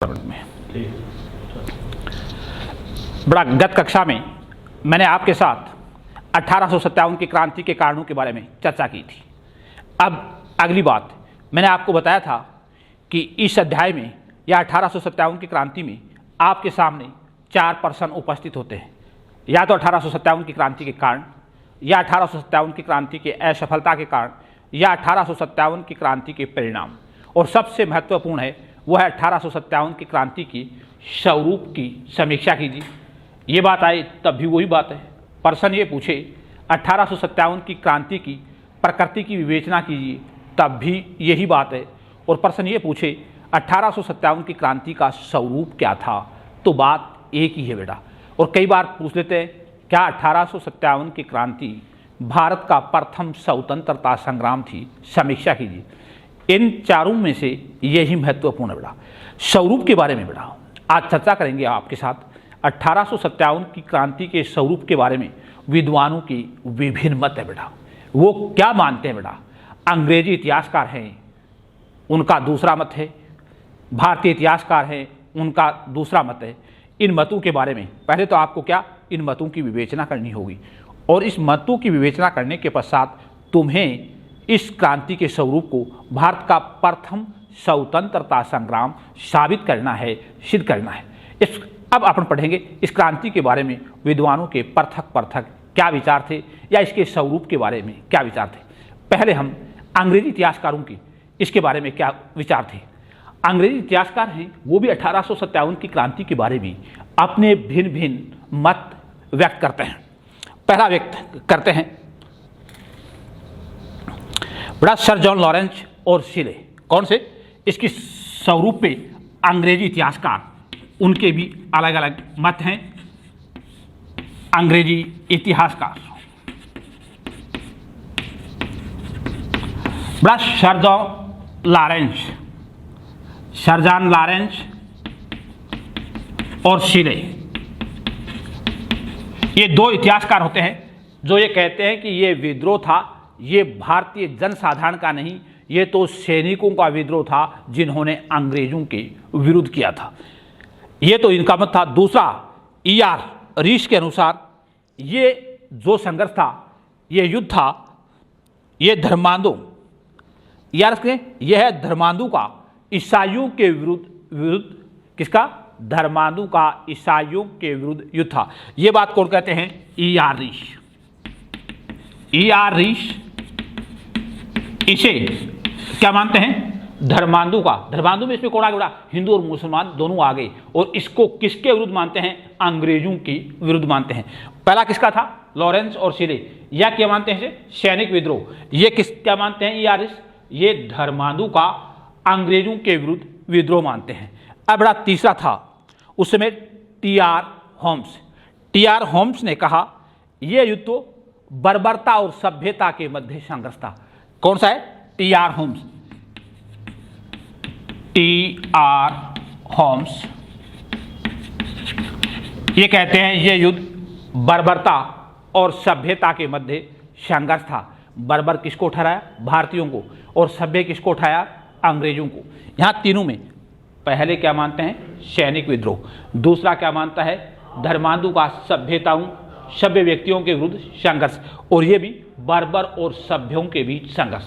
में बड़ा गत कक्षा में मैंने आपके साथ 1857 की क्रांति के कारणों के बारे में चर्चा की थी। अब अगली बात मैंने आपको बताया था कि इस अध्याय में या 1857 की क्रांति में आपके सामने 4 प्रश्न उपस्थित होते हैं, या तो 1857 की क्रांति के कारण, या 1857 की क्रांति के असफलता के कारण, या 1857 की क्रांति के परिणाम। और सबसे महत्वपूर्ण है वह है 1857 की क्रांति की स्वरूप की समीक्षा कीजिए। ये बात आए तब भी वही बात है। प्रश्न ये पूछे 1857 की क्रांति की प्रकृति की विवेचना कीजिए, तब भी यही बात है। और प्रश्न ये पूछे 1857 की क्रांति का स्वरूप क्या था, तो बात एक ही है बेटा। और कई बार पूछ लेते हैं क्या 1857 की क्रांति भारत का प्रथम स्वतंत्रता संग्राम थी, समीक्षा कीजिए। इन चारों में से यही महत्वपूर्ण है बेटा। स्वरूप के बारे में बेटा आज चर्चा करेंगे आपके साथ। 1857 की क्रांति के स्वरूप के बारे में विद्वानों की विभिन्न मत है बेटा। वो क्या मानते हैं बेटा? अंग्रेजी इतिहासकार हैं, उनका दूसरा मत है। भारतीय इतिहासकार हैं, उनका दूसरा मत है। इन मतों के बारे में पहले तो आपको क्या इन मतों की विवेचना करनी होगी, और इस मतों की विवेचना करने के पश्चात तुम्हें इस क्रांति के स्वरूप को भारत का प्रथम स्वतंत्रता संग्राम साबित करना है, सिद्ध करना है। अब अपन पढ़ेंगे इस क्रांति के बारे में विद्वानों के पृथक पृथक क्या विचार थे, या इसके स्वरूप के बारे में क्या विचार थे। पहले हम अंग्रेजी इतिहासकारों की इसके बारे में क्या विचार थे। अंग्रेजी इतिहासकार हैं, वो भी 1857 की क्रांति के बारे में अपने भिन्न भिन्न मत व्यक्त करते हैं। पहला व्यक्त करते हैं बड़ा सर जॉन लॉरेंस और शिले। कौन से? इसकी स्वरूप पे अंग्रेजी इतिहासकार, उनके भी अलग अलग मत हैं। अंग्रेजी इतिहासकार बड़ा सर जॉन लॉरेंस और शिले, ये दो इतिहासकार होते हैं जो ये कहते हैं कि ये विद्रोह था, ये भारतीय जनसाधारण का नहीं, ये तो सैनिकों का विद्रोह था जिन्होंने अंग्रेजों के विरुद्ध किया था। ये तो इनका मत था। दूसरा E.R. रीश के अनुसार ये जो संघर्ष था, ये युद्ध था, ये धर्मांधों, यह है धर्मांधों का ईसाइयों के विरुद्ध किसका? धर्मांधों का ईसाइयों के विरुद्ध युद्ध था। ये बात कौन कहते हैं? E.R. रीश इसे क्या मानते हैं? धर्मांधों का। धर्मांधों में इसमें कौन आ गया? हिंदू और मुसलमान दोनों आ गए। और इसको किसके विरुद्ध मानते हैं? अंग्रेजों के विरुद्ध मानते हैं। पहला किसका था? लॉरेंस और शिले। या क्या मानते हैं? सैनिक विद्रोह। ये क्या मानते हैं? E.R. ये धर्मांधों का अंग्रेजों के विरुद्ध विद्रोह मानते हैं। अब बड़ा तीसरा था उस समय T.R. होम्स ने कहा यह युद्ध तो बर्बरता और सभ्यता के मध्य संघर्ष था। कौन सा है? T.R. होम्स ये कहते हैं यह युद्ध बर्बरता और सभ्यता के मध्य संघर्ष था। बर्बर किसको ठहराया? भारतीयों को। और सभ्य किसको उठाया? अंग्रेजों को। यहां तीनों में पहले क्या मानते हैं? सैनिक विद्रोह। दूसरा क्या मानता है? धर्मांधों का सभ्य व्यक्तियों के विरुद्ध संघर्ष, और ये भी बर्बर और सभ्यों के बीच संघर्ष।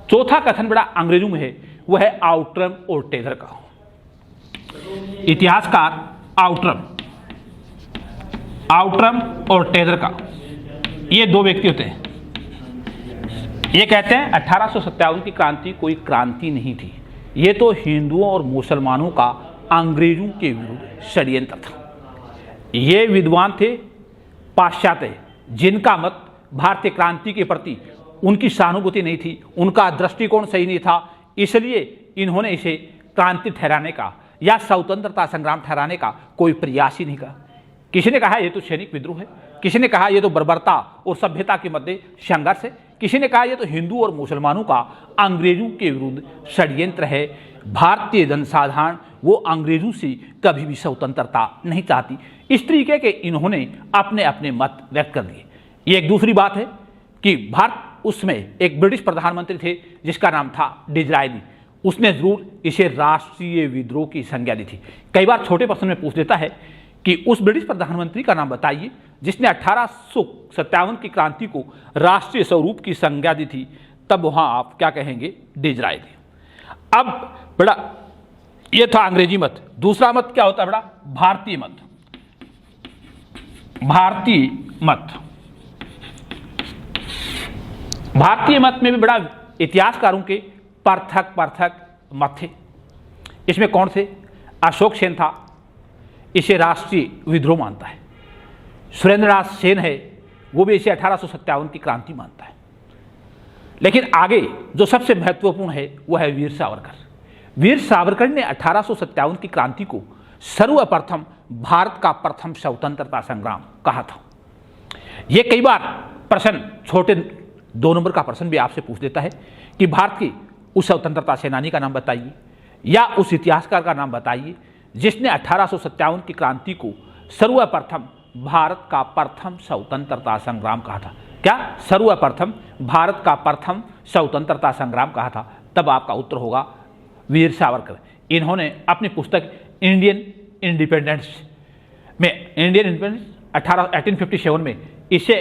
चौथा कथन बड़ा अंग्रेजों में है, वह है आउट्रम और टेलर का। इतिहासकार आउट्रम और टेलर का, ये दो व्यक्ति होते हैं। ये कहते हैं 1857 की क्रांति कोई क्रांति नहीं थी, ये तो हिंदुओं और मुसलमानों का अंग्रेजों के विरुद्ध षड्यंत्र था। ये विद्वान थे पाश्चात्य, जिनका मत भारतीय क्रांति के प्रति उनकी सहानुभूति नहीं थी, उनका दृष्टिकोण सही नहीं था। इसलिए इन्होंने इसे क्रांति ठहराने का या स्वतंत्रता संग्राम ठहराने का कोई प्रयास ही नहीं किया। किसी ने कहा यह तो सैनिक विद्रोह है, किसी ने कहा यह तो बर्बरता और सभ्यता के मध्य संघर्ष है, किसी ने कहा यह तो हिंदू और मुसलमानों का अंग्रेजों के विरुद्ध षड्यंत्र है। भारतीय जनसाधारण वो अंग्रेजों से कभी भी स्वतंत्रता नहीं चाहती। इस तरीके के इन्होंने अपने अपने मत व्यक्त कर दिए। ये एक दूसरी बात है कि भारत उसमें एक ब्रिटिश प्रधानमंत्री थे जिसका नाम था डिज़रायली। उसने जरूर इसे राष्ट्रीय विद्रोह की संज्ञा दी थी। कई बार छोटे प्रश्न में पूछ देता है कि उस ब्रिटिश प्रधानमंत्री का नाम बताइए जिसने 1857 की क्रांति को राष्ट्रीय स्वरूप की संज्ञा दी थी, तब वहां आप क्या कहेंगे? डिसरायली। अब बेटा ये था अंग्रेजी मत। दूसरा मत क्या होता है बेटा? भारतीय मत। भारतीय मत, भारतीय मत में भी बड़ा इतिहासकारों के पृथक मत थे। इसमें कौन थे? अशोक सेन था, इसे राष्ट्रीय विद्रोह मानता है। सुरेंद्रनाथ सेन है, वो भी इसे 1857 की क्रांति मानता है। लेकिन आगे जो सबसे महत्वपूर्ण है वह है वीर सावरकर। वीर सावरकर ने 1857 की क्रांति को सर्वप्रथम भारत का प्रथम स्वतंत्रता संग्राम कहा था। यह कई बार प्रश्न, छोटे 2 नंबर का प्रश्न भी आपसे पूछ देता है कि भारत के उस स्वतंत्रता सेनानी का नाम बताइए या उस इतिहासकार का नाम बताइए जिसने 1857 की क्रांति को सर्वप्रथम भारत का प्रथम स्वतंत्रता संग्राम कहा था। क्या? सर्वप्रथम भारत का प्रथम स्वतंत्रता संग्राम कहा था। तब आपका उत्तर होगा वीर सावरकर। इन्होंने अपनी पुस्तक इंडियन इंडिपेंडेंस में, इंडियन इंडिपेंडेंस 1857 में इसे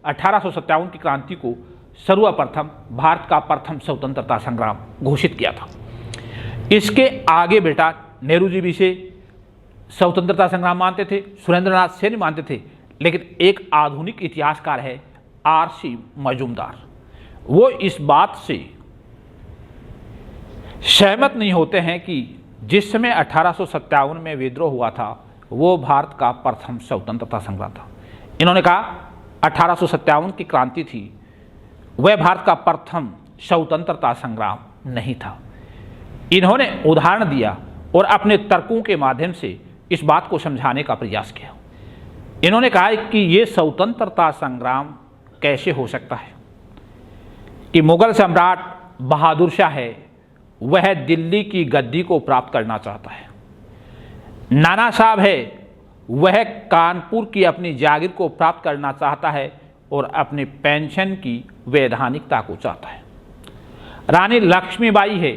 1857 की क्रांति को सर्वप्रथम भारत का प्रथम स्वतंत्रता संग्राम घोषित किया था। इसके आगे बेटा नेहरू जी भी इसे स्वतंत्रता संग्राम मानते थे, सुरेंद्रनाथ सेन मानते थे। लेकिन एक आधुनिक इतिहासकार है आर.सी. मजूमदार, वो इस बात से सहमत नहीं होते हैं कि जिस समय 1857 में विद्रोह हुआ था वो भारत का प्रथम स्वतंत्रता संग्राम था। इन्होंने कहा 1857 की क्रांति थी, वह भारत का प्रथम स्वतंत्रता संग्राम नहीं था। इन्होंने उदाहरण दिया और अपने तर्कों के माध्यम से इस बात को समझाने का प्रयास किया। इन्होंने कहा कि यह स्वतंत्रता संग्राम कैसे हो सकता है कि मुगल सम्राट बहादुर शाह है, वह दिल्ली की गद्दी को प्राप्त करना चाहता है। नाना साहब है, वह कानपुर की अपनी जागीर को प्राप्त करना चाहता है और अपनी पेंशन की वैधानिकता को चाहता है। रानी लक्ष्मीबाई है,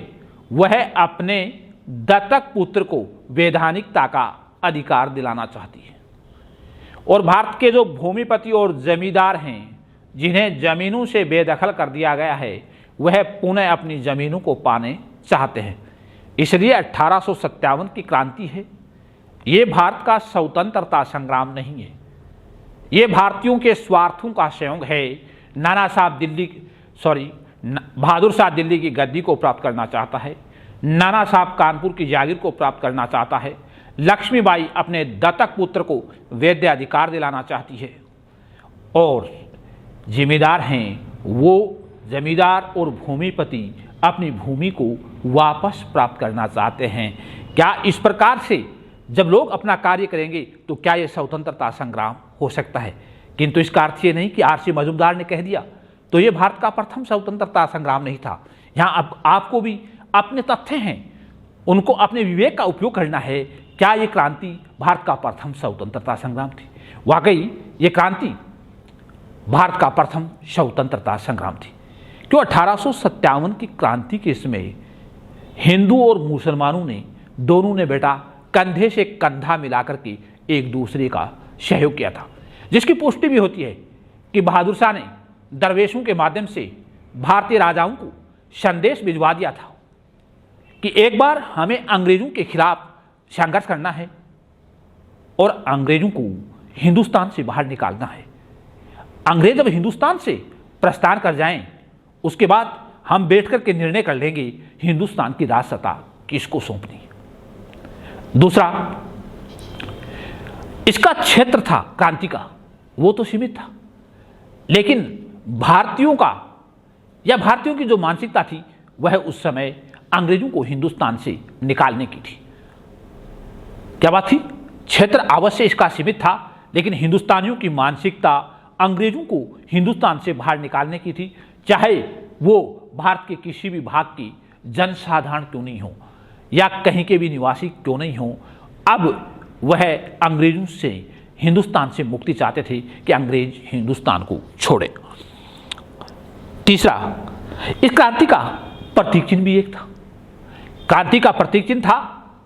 वह अपने दत्तक पुत्र को वैधानिकता का अधिकार दिलाना चाहती है। और भारत के जो भूमिपति और जमींदार हैं जिन्हें जमीनों से बेदखल कर दिया गया है, वह पुनः अपनी जमीनों को पाने चाहते हैं। इसलिए 1857 की क्रांति है, ये भारत का स्वतंत्रता संग्राम नहीं है, ये भारतीयों के स्वार्थों का संयोग है। बहादुर शाह दिल्ली की गद्दी को प्राप्त करना चाहता है, नाना साहब कानपुर की जागीर को प्राप्त करना चाहता है, लक्ष्मीबाई अपने दत्तक पुत्र को वैध अधिकार दिलाना चाहती है, और जिम्मेदार हैं वो जमींदार और भूमिपति अपनी भूमि को वापस प्राप्त करना चाहते हैं। क्या इस प्रकार से जब लोग अपना कार्य करेंगे तो क्या ये स्वतंत्रता संग्राम हो सकता है? किंतु इसका अर्थ ये नहीं कि आर.सी. मजूमदार ने कह दिया तो ये भारत का प्रथम स्वतंत्रता संग्राम नहीं था। यहाँ अब आपको भी अपने तथ्य हैं, उनको अपने विवेक का उपयोग करना है। क्या ये क्रांति भारत का प्रथम स्वतंत्रता संग्राम थी? वाकई ये क्रांति भारत का प्रथम स्वतंत्रता संग्राम थी। क्यों 1857 की क्रांति के समय हिंदू और मुसलमानों ने दोनों ने बेटा कंधे से कंधा मिलाकर के एक दूसरे का सहयोग किया था, जिसकी पुष्टि भी होती है कि बहादुर शाह ने दरवेशों के माध्यम से भारतीय राजाओं को संदेश भिजवा दिया था कि एक बार हमें अंग्रेजों के खिलाफ संघर्ष करना है और अंग्रेजों को हिंदुस्तान से बाहर निकालना है। अंग्रेज जब हिंदुस्तान से प्रस्थान कर जाएं, उसके बाद हम बैठकर के निर्णय कर लेंगे हिंदुस्तान की राज सत्ता किसको सौंपनी है। दूसरा, इसका क्षेत्र था क्रांति का, वो तो सीमित था, लेकिन भारतीयों का या भारतीयों की जो मानसिकता थी वह उस समय अंग्रेजों को हिंदुस्तान से निकालने की थी। क्या बात थी? क्षेत्र अवश्य इसका सीमित था, लेकिन हिंदुस्तानियों की मानसिकता अंग्रेजों को हिंदुस्तान से बाहर निकालने की थी, चाहे वो भारत के किसी भी भाग की जनसाधारण क्यों नहीं हो या कहीं के भी निवासी क्यों नहीं हो। अब वह अंग्रेजों से हिंदुस्तान से मुक्ति चाहते थे कि अंग्रेज हिंदुस्तान को छोड़े। तीसरा, इस क्रांति का प्रतीक चिन्ह भी एक था। क्रांति का प्रतीक चिन्ह था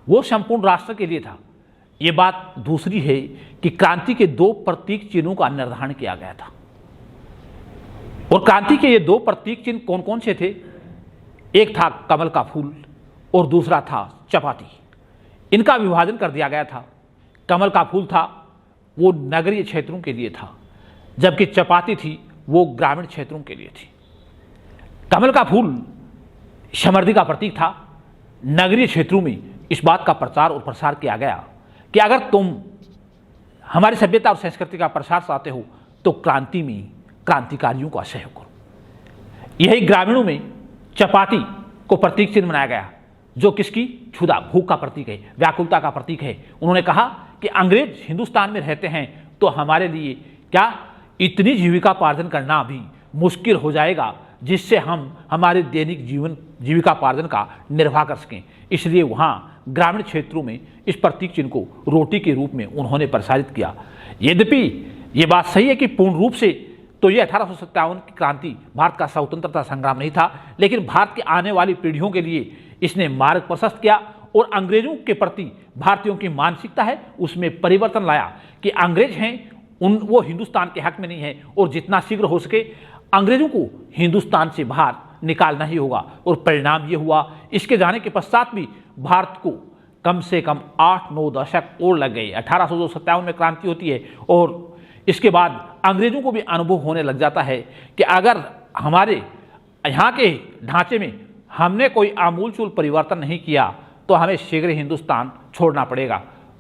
वो संपूर्ण राष्ट्र के लिए था। ये बात दूसरी है कि क्रांति के 2 प्रतीक चिन्हों का निर्धारण किया गया था और क्रांति के ये 2 प्रतीक चिन्ह कौन कौन से थे? एक था कमल का फूल और दूसरा था चपाती। इनका विभाजन कर दिया गया था। कमल का फूल था वो नगरीय क्षेत्रों के लिए था, जबकि चपाती थी वो ग्रामीण क्षेत्रों के लिए थी। कमल का फूल समृद्धि का प्रतीक था। नगरीय क्षेत्रों में इस बात का प्रचार और प्रसार किया गया कि अगर तुम हमारी सभ्यता और संस्कृति का प्रसार चाहते हो तो क्रांति में क्रांतिकारियों का सहयोग करो। यही ग्रामीणों में चपाती को प्रतीक चिन्ह बनाया गया, जो किसकी? क्षुधा, भूख का प्रतीक है, व्याकुलता का प्रतीक है। उन्होंने कहा कि अंग्रेज हिंदुस्तान में रहते हैं तो हमारे लिए क्या इतनी जीविकापार्जन करना भी मुश्किल हो जाएगा जिससे हम हमारे दैनिक जीविकापार्जन का निर्वाह कर सकें। इसलिए वहाँ ग्रामीण क्षेत्रों में इस प्रतीक चिन्ह को रोटी के रूप में उन्होंने प्रसारित किया। यद्यपि ये बात सही है कि पूर्ण रूप से तो ये 1857 की क्रांति भारत का स्वतंत्रता संग्राम नहीं था, लेकिन भारत की आने वाली पीढ़ियों के लिए इसने मार्ग प्रशस्त किया और अंग्रेजों के प्रति भारतीयों की मानसिकता है उसमें परिवर्तन लाया कि अंग्रेज हैं वो हिंदुस्तान के हक में नहीं है और जितना शीघ्र हो सके अंग्रेजों को हिंदुस्तान से बाहर निकालना ही होगा। और परिणाम ये हुआ, इसके जाने के पश्चात भी भारत को कम से कम 8-9 दशक और लग गए। 1857 में क्रांति होती है और इसके बाद अंग्रेजों को भी अनुभव होने लग जाता है कि अगर हमारे यहाँ के ढांचे में हमने कोई आमूलचूल परिवर्तन नहीं किया तो हमें शीघ्र हिंदुस्तान छोड़ना पड़ेगा।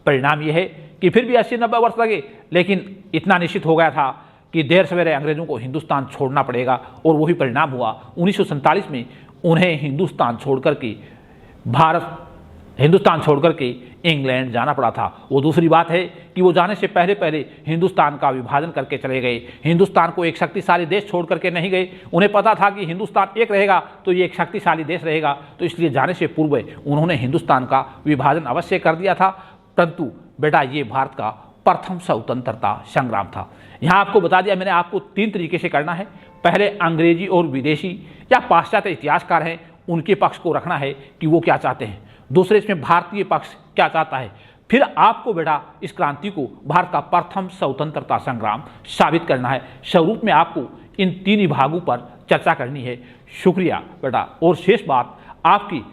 परिणाम यह है कि फिर भी 80-90 वर्ष लगे, लेकिन इतना निश्चित हो गया था कि देर सवेरे अंग्रेजों को हिंदुस्तान छोड़ना पड़ेगा और वही परिणाम हुआ। 1947 में उन्हें हिंदुस्तान छोड़कर के इंग्लैंड जाना पड़ा था। वो दूसरी बात है कि वो जाने से पहले पहले हिंदुस्तान का विभाजन करके चले गए। हिंदुस्तान को एक शक्तिशाली देश छोड़ करके नहीं गए। उन्हें पता था कि हिंदुस्तान एक रहेगा तो ये एक शक्तिशाली देश रहेगा, तो इसलिए जाने से पूर्व उन्होंने हिंदुस्तान का विभाजन अवश्य कर दिया था। परंतु बेटा ये भारत का प्रथम स्वतंत्रता संग्राम था। यहाँ आपको बता दिया मैंने, आपको 3 तरीके से करना है। पहले अंग्रेजी और विदेशी या पाश्चात्य इतिहासकार हैं उनके पक्ष को रखना है कि वो क्या चाहते हैं। दूसरे इसमें भारतीय पक्ष क्या चाहता है। फिर आपको बेटा इस क्रांति को भारत का प्रथम स्वतंत्रता संग्राम साबित करना है। स्वरूप में आपको इन 3 विभागों पर चर्चा करनी है। शुक्रिया बेटा। और शेष बात आपकी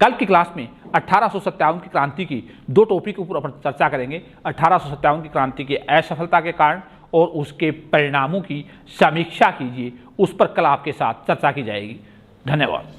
कल की क्लास में 1857 की क्रांति की 2 टॉपिक के ऊपर चर्चा करेंगे। 1857 की क्रांति की असफलता के कारण और उसके परिणामों की समीक्षा कीजिए, उस पर कल आपके साथ चर्चा की जाएगी। धन्यवाद।